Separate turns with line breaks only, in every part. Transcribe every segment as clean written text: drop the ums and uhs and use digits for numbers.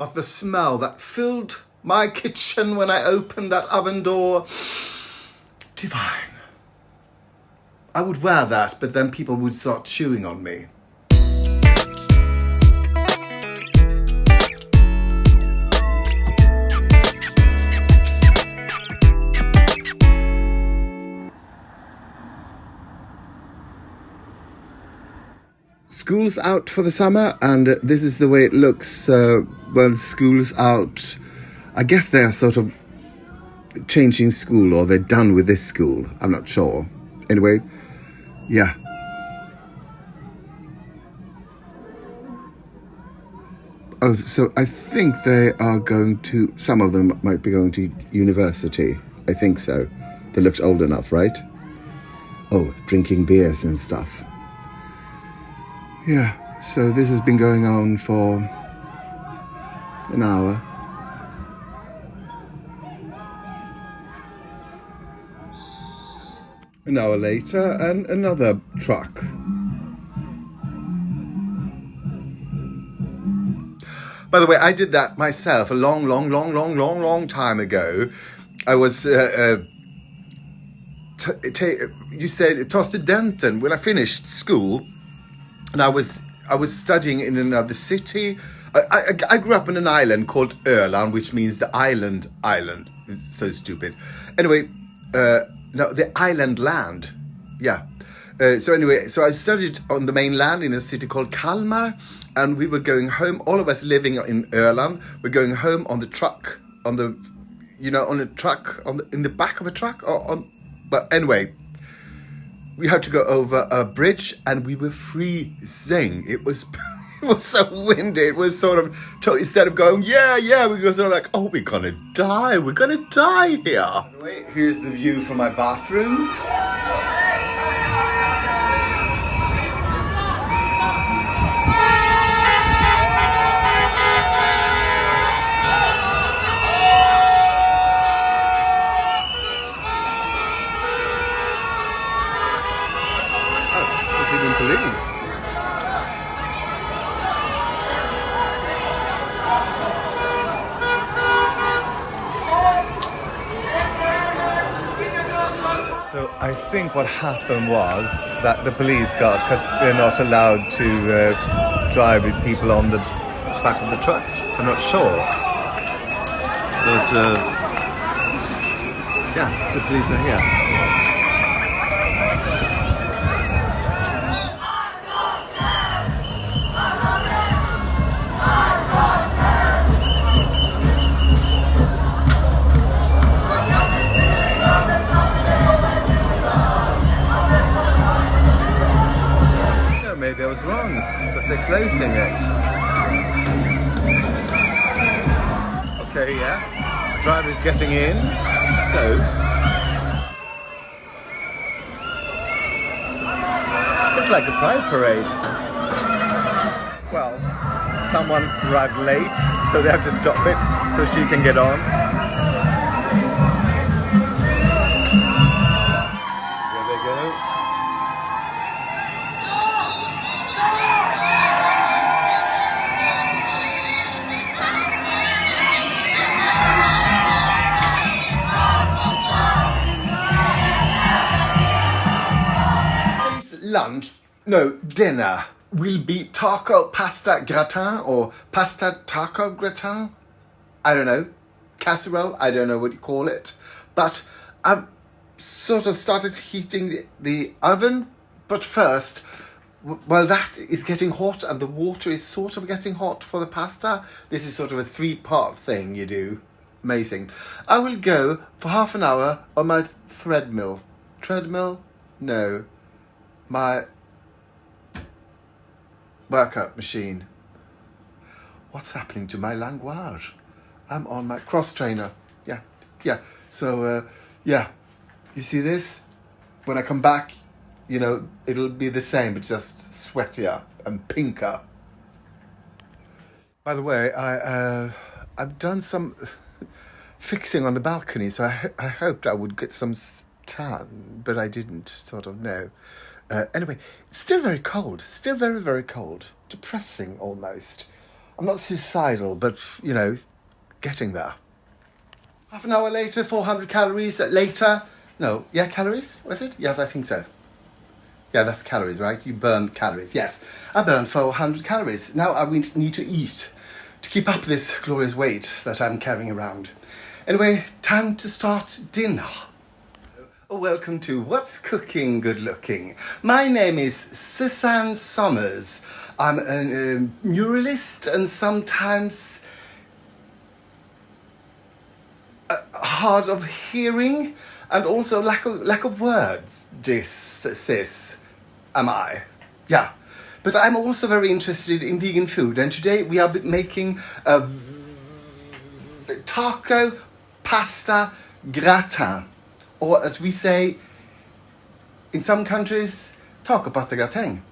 But the smell that filled my kitchen when I opened that oven door, divine. I would wear that, but then people would start chewing on me. School's out for the summer, and this is the way it looks when school's out. I guess they're sort of changing school, or they're done with this school. I'm not sure. Anyway, yeah. Oh, so I think they are going to, some of them might be going to university. I think so. They looked old enough, right? Oh, drinking beers and stuff. Yeah, so this has been going on for an hour. An hour later, and another truck. By the way, I did that myself a long time ago. I was, you said, ta studenten, when I finished school, and I was studying in another city. I grew up in an island called Öland, which means the island. It's so stupid. Anyway, no, the island land. Yeah. So I studied on the mainland in a city called Kalmar, and we were going home. All of us living in Öland. We're going home on the truck, in the back of a truck. But anyway. We had to go over a bridge, and we were freezing. It was so windy. It was sort of, instead of going, yeah, we were sort of like, oh, we're going to die here. By the way, here's the view from my bathroom. Police. So I think what happened was that the police got, because they're not allowed to drive with people on the back of the trucks. I'm not sure. But yeah, the police are here. Maybe I was wrong, because they're closing it. Okay, yeah. The driver's getting in, so... It's like a pride parade. Well, someone arrived late, so they have to stop it, so she can get on. Here they go. Dinner will be taco pasta gratin or pasta taco gratin. I don't know. Casserole, I don't know what you call it. But I've sort of started heating the oven. But first, while that is getting hot and the water is sort of getting hot for the pasta, this is sort of a 3-part thing you do. Amazing. I will go for half an hour on my treadmill. Treadmill? No. My workout machine. What's happening to my language? I'm on my cross trainer. Yeah. So, yeah. You see this? When I come back, it'll be the same, but just sweatier and pinker. By the way, I've done some fixing on the balcony, so I hoped I would get some tan, but I didn't, sort of, no. Anyway, it's still very cold. Still very, very cold. Depressing, almost. I'm not suicidal, but, you know, getting there. Half an hour later, 400 calories later. No, yeah, calories, was it? Yes, I think so. Yeah, that's calories, right? You burn calories. Yes, I burned 400 calories. Now I need to eat to keep up this glorious weight that I'm carrying around. Anyway, time to start dinner. Welcome to What's Cooking Good Looking. My name is Susanne Sommers. I'm a muralist and sometimes hard of hearing and also lack of words. Sis, am I? Yeah. But I'm also very interested in vegan food, and today we are making a taco pasta gratin, or as we say in some countries, taco pasta gratin.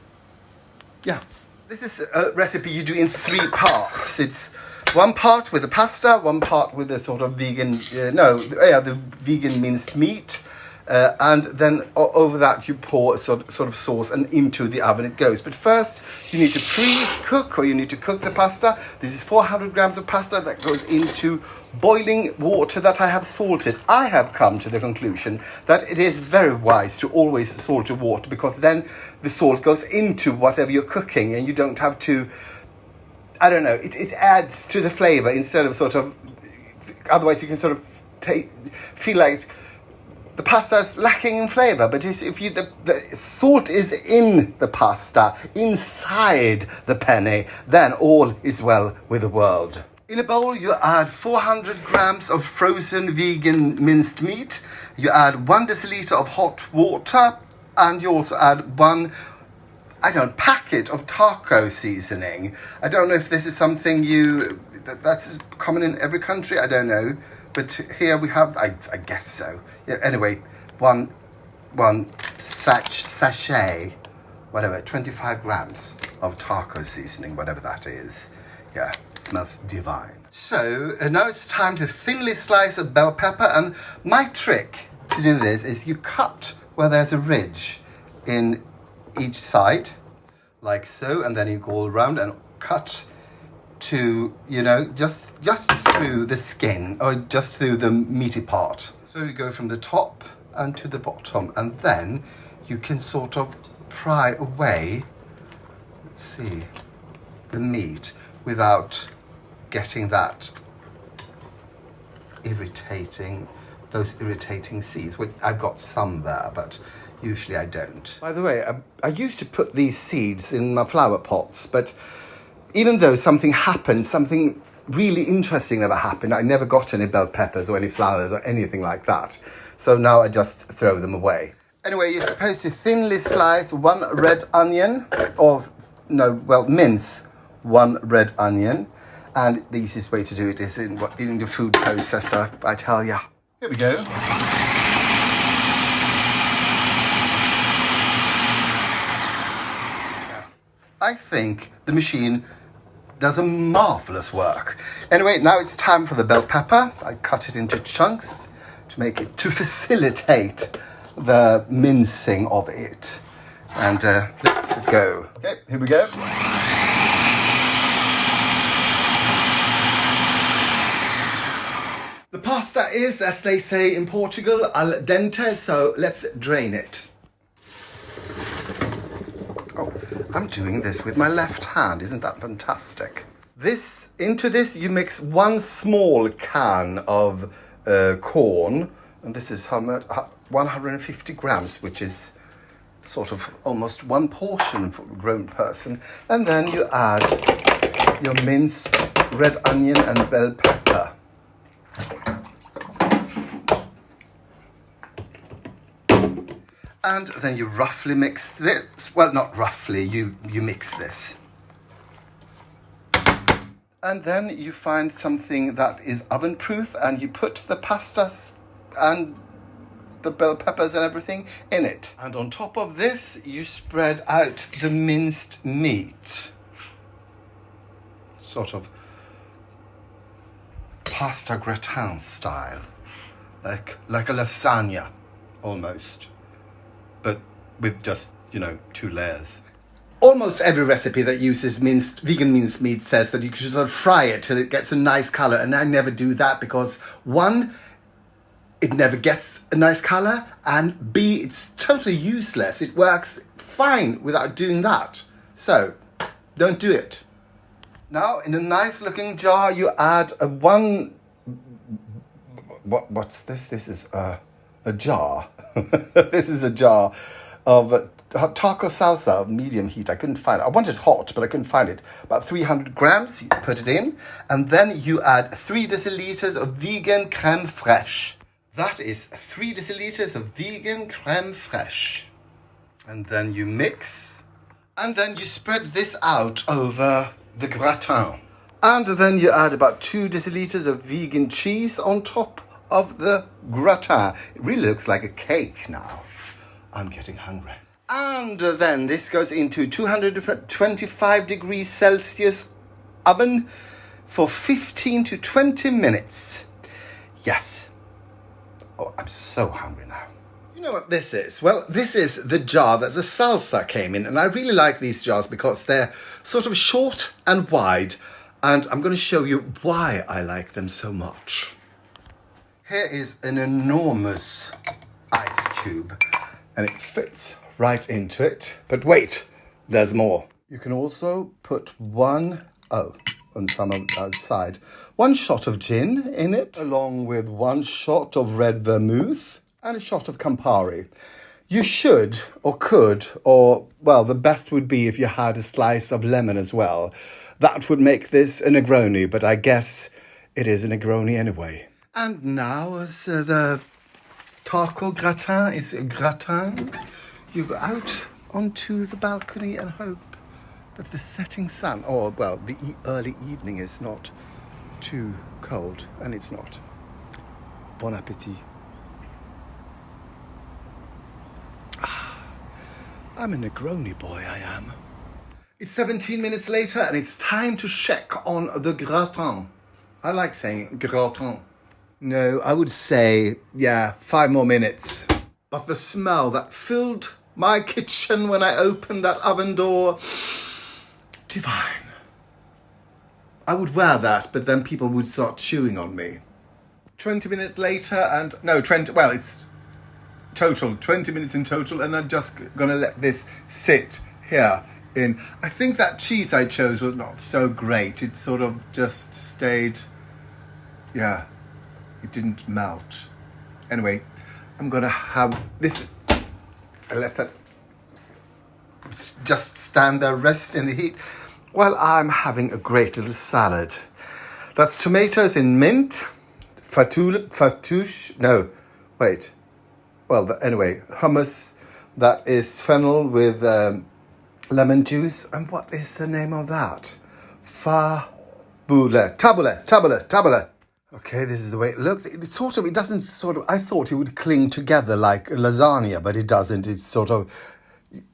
Yeah. This is a recipe you do in 3 parts. It's one part with the pasta, one part with the sort of vegan, the vegan minced meat, and then over that you pour a sort of sauce, and into the oven it goes. But first you need to pre-cook, or you need to cook the pasta. This is 400 grams of pasta that goes into boiling water that I have salted. I have come to the conclusion that it is very wise to always salt your water, because then the salt goes into whatever you're cooking and you don't have to, I don't know, it adds to the flavor instead of sort of, otherwise you can sort of feel like the pasta is lacking in flavor. But if the salt is in the pasta, inside the penne, then all is well with the world. In a bowl, you add 400 grams of frozen vegan minced meat. You add 1 deciliter of hot water, and you also add 1 packet of taco seasoning. I don't know if this is something that's common in every country. I don't know, but here we have. I guess so. Yeah. Anyway, one sachet, whatever, 25 grams of taco seasoning, whatever that is. Yeah, it smells divine. So now it's time to thinly slice a bell pepper, and my trick to do this is you cut where there's a ridge in each side, like so, and then you go around and cut to, just through the skin, or just through the meaty part. So you go from the top and to the bottom, and then you can sort of pry away, let's see, the meat without getting those irritating seeds. Well, I've got some there, but usually I don't. By the way, I used to put these seeds in my flower pots, but even though something really interesting never happened, I never got any bell peppers or any flowers or anything like that. So now I just throw them away. Anyway, you're supposed to thinly slice 1 red onion, mince 1 red onion. And the easiest way to do it is in the food processor, I tell ya. Here we go. I think the machine does a marvelous work. Anyway, now it's time for the bell pepper. I cut it into chunks to facilitate the mincing of it. And let's go. Okay, here we go. The pasta is, as they say in Portugal, al dente, so let's drain it. Oh, I'm doing this with my left hand. Isn't that fantastic? Into this you mix 1 small can of corn, and this is how much? 150 grams, which is sort of almost 1 portion for a grown person. And then you add your minced red onion and bell pepper. And then you roughly mix this. Well, not roughly, you mix this. And then you find something that is oven proof, and you put the pastas and the bell peppers and everything in it. And on top of this, you spread out the minced meat. Sort of pasta gratin style. Like a lasagna, almost. But with just, 2 layers. almost every recipe that uses vegan minced meat says that you should sort of fry it till it gets a nice colour, and I never do that because one, it never gets a nice colour, and B, it's totally useless. It works fine without doing that. So, don't do it. Now, in a nice looking jar, you add what's this? This is a jar. This is a jar of taco salsa of medium heat. I couldn't find it. I wanted hot, but I couldn't find it. About 300 grams, you put it in, and then you add 3 deciliters of vegan crème fraîche. That is 3 deciliters of vegan crème fraîche. And then you mix, and then you spread this out over the gratin. And then you add about 2 deciliters of vegan cheese on top of the gratin. It really looks like a cake now. I'm getting hungry. And then this goes into 225 degrees Celsius oven for 15 to 20 minutes. Yes. Oh, I'm so hungry now. You know what this is? Well, this is the jar that the salsa came in. And I really like these jars because they're sort of short and wide. And I'm going to show you why I like them so much. Here is an enormous ice cube. And it fits right into it. But wait, there's more. You can also put on some outside, 1 shot of gin in it, along with 1 shot of red vermouth and a shot of Campari. You should, or could, or, well, the best would be if you had a slice of lemon as well. That would make this a Negroni, but I guess it is a Negroni anyway. And now, as the taco gratin is a gratin, you go out onto the balcony and hope that the setting sun, or, well, the early evening is not too cold, and it's not. Bon appetit. I'm a Negroni boy, I am. It's 17 minutes later, and it's time to check on the gratin. I like saying gratin. No, I would say, 5 more minutes. But the smell that filled my kitchen when I opened that oven door, divine. I would wear that, but then people would start chewing on me. 20 minutes later, and no, 20, well, it's total, 20 minutes in total, and I'm just gonna let this sit here in. I think that cheese I chose was not so great. It sort of just stayed, it didn't melt. Anyway, I'm gonna have this, I let that just stand there, rest in the heat, while I'm having a great little salad. That's tomatoes in mint, hummus, that is fennel with lemon juice, and what is the name of that? Tabbouleh. Okay, this is the way it looks. It doesn't I thought it would cling together like a lasagna, but it doesn't. It's sort of,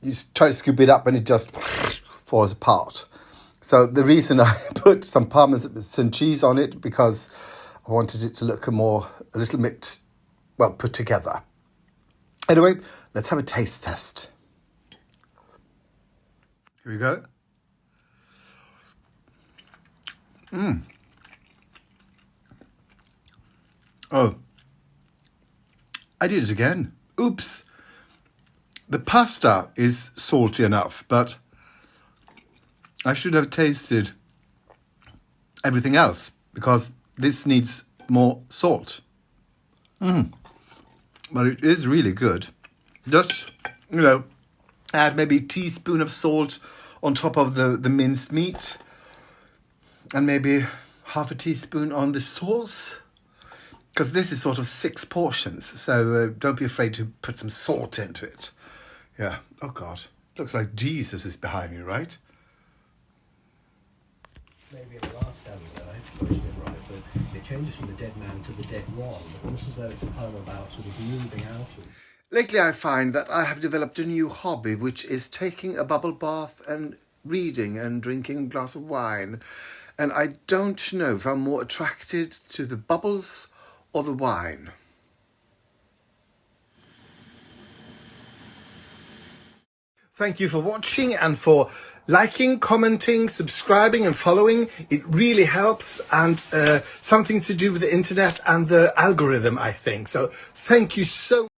you try to scoop it up and it just falls apart. So the reason I put some Parmesan cheese on it, because I wanted it to look a little bit, put together. Anyway, let's have a taste test. Here we go. Oh, I did it again. Oops. The pasta is salty enough, but I should have tasted everything else because this needs more salt. But it is really good. Just, add maybe a teaspoon of salt on top of the minced meat and maybe half a teaspoon on the sauce. Because this is sort of 6 portions, so don't be afraid to put some salt into it. Yeah, oh God, looks like Jesus is behind me, right?
Maybe in the last stanza, I suppose you're right, but it changes from the dead man to the dead one, almost as though it's a poem about sort of moving out of.
Lately I find that I have developed a new hobby, which is taking a bubble bath and reading and drinking a glass of wine. And I don't know if I'm more attracted to the bubbles or the wine. Thank you for watching and for liking, commenting, subscribing and following. It really helps, and something to do with the internet and the algorithm, I think. So thank you so